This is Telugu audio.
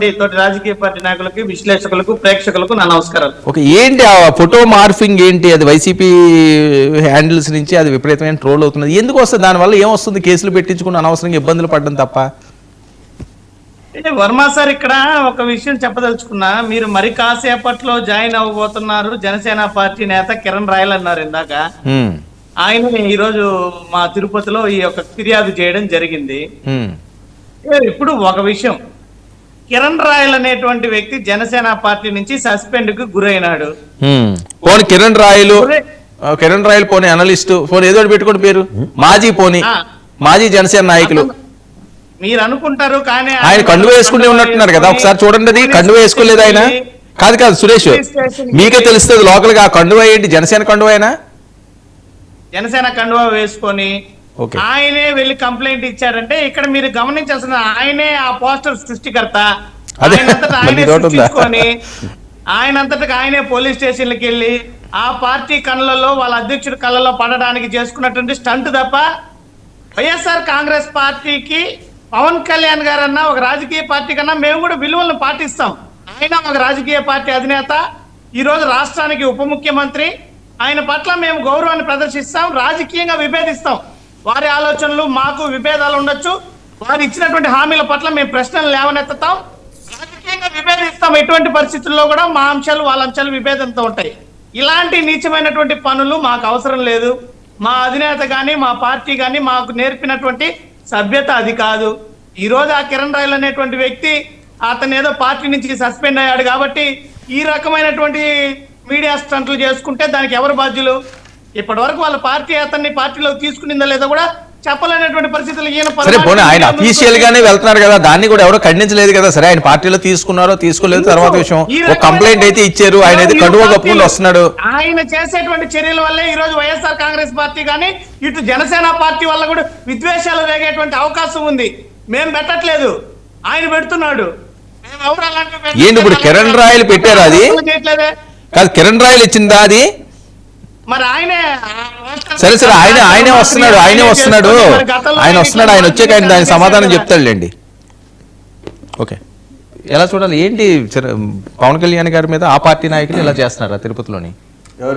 తోటి రాజకీయ పార్టీ నాయకులకి, విశ్లేషకులకు, ప్రేక్షకులకు నా నమస్కారాలు. ఓకే, ఏంటి ఆ ఫోటో మార్ఫింగ్ ఏంటి? అది వైసీపీ హ్యాండిల్స్ నుంచి అది విపరీతమైన ట్రోల్ అవుతున్నది. ఎందుకు వస్తుంది? దానివల్ల ఏమొస్తుంది? కేసులు పెట్టించుకుని అనవసరంగా ఇబ్బందులు పడడం తప్ప. వర్మ సార్, ఇక్కడ ఒక విషయం చెప్పదలుచుకున్నా. మీరు మరి కాసేపట్లో జాయిన్ అవ్వబోతున్నారు జనసేన పార్టీ నేత కిరణ్ రాయల్ అన్నారు ఇందాక. ఆయన ఈరోజు మా తిరుపతిలో ఈ యొక్క ఫిర్యాదు చేయడం జరిగింది. ఇప్పుడు ఒక విషయం, కిరణ్ రాయల్ అనేటువంటి వ్యక్తి జనసేన పార్టీ నుంచి సస్పెండ్ కు గురైనాడు. పోనీ కిరణ్ రాయల్ పోనీ అనలిస్ట్ పోనీ ఏదో పెట్టుకోండి పేరు, మాజీ జనసేన నాయకులు మీరు అనుకుంటారు. కానీ ఆయన కండువ వేసుకునే ఉన్నట్టున్నారు కదా, ఒకసారి చూడండి. అది కండువ వేసుకోలేదు ఆయన. కాదు సురేష్, మీకే తెలుస్తుంది లోకల్ గా కండువ ఏంటి. జనసేన కండువ అయినా జనసేన కండువా వేసుకొని ఆయనే వెళ్ళి కంప్లైంట్ ఇచ్చాడంటే ఇక్కడ మీరు గమనించాల్సిన, ఆయనే ఆ పోస్టర్ సృష్టికర్త. ఆయనంతటా ఆయనే పోలీస్ స్టేషన్లకు వెళ్ళి ఆ పార్టీ కళ్ళలో, వాళ్ళ అధ్యక్షుడి కళ్ళలో పడడానికి చేసుకున్నటువంటి స్టంట్ తప్ప, వైఎస్ఆర్ కాంగ్రెస్ పార్టీకి పవన్ కళ్యాణ్ గారన్నా ఒక రాజకీయ పార్టీ కన్నా మేము కూడా విలువలను పాటిస్తాం. ఆయన ఒక రాజకీయ పార్టీ అధినేత, ఈ రోజు రాష్ట్రానికి ఉప ముఖ్యమంత్రి. ఆయన పట్ల మేము గౌరవాన్ని ప్రదర్శిస్తాం, రాజకీయంగా విభేదిస్తాం. వారి ఆలోచనలు మాకు విభేదాలు ఉండొచ్చు, వారు ఇచ్చినటువంటి హామీల పట్ల మేము ప్రశ్నలు లేవనెత్తుతాం, రాజకీయంగా విభేదిస్తాం. ఎటువంటి పరిస్థితుల్లో కూడా మా అంశాలు వాళ్ళ అంశాలు విభేదంతో ఉంటాయి. ఇలాంటి నీచమైనటువంటి పనులు మాకు అవసరం లేదు. మా అధినేత కానీ మా పార్టీ కానీ మాకు నేర్పినటువంటి సభ్యత అది కాదు. ఈ రోజు ఆ కిరణ్ రాయల్ అనేటువంటి వ్యక్తి అతను ఏదో పార్టీ నుంచి సస్పెండ్ అయ్యాడు కాబట్టి ఈ రకమైనటువంటి మీడియా స్టంట్లు చేసుకుంటే దానికి ఎవరు బాధ్యులు? ఇప్పటి వరకు వాళ్ళ పార్టీ అతన్ని పార్టీలో తీసుకునిందా లేదా కూడా చెప్పలేనటువంటి పరిస్థితులు. ఆయన అఫీషియల్ గానే వెళ్తున్నారు కదా, దాన్ని కూడా ఎవరో ఖండించలేదు కదా. సరే, ఆయన పార్టీలో తీసుకున్నారో తీసుకోలేదు తర్వాత విషయం. ఒక కంప్లైంట్ అయితే ఇచ్చారు, ఆయన అయితే కండువా కప్పుకొని వస్తున్నాడు. ఆయన చేసేటువంటి చర్యల వల్లే ఈ రోజు వైఎస్ఆర్ కాంగ్రెస్ పార్టీ కానీ ఇటు జనసేన పార్టీ వల్ల కూడా విద్వేషాలు రేగేటువంటి అవకాశం ఉంది. మేము పెట్టట్లేదు, ఆయన పెడుతున్నాడు. ఏంటి ఇప్పుడు కిరణ్ రాయల్ పెట్టారు? అది కాదు, కిరణ్ రాయల్ ఇచ్చిందా అది? మరి ఆయనే సరే ఆయనే వస్తున్నాడు. ఆయన వచ్చాక ఆయన దానికి సమాధానం చెప్తాడులేండి. ఓకే, ఎలా చూడాలి ఏంటి? పవన్ కళ్యాణ్ గారి మీద ఆ పార్టీ నాయకులు ఇలా చేస్తున్నారా తిరుపతిలోని?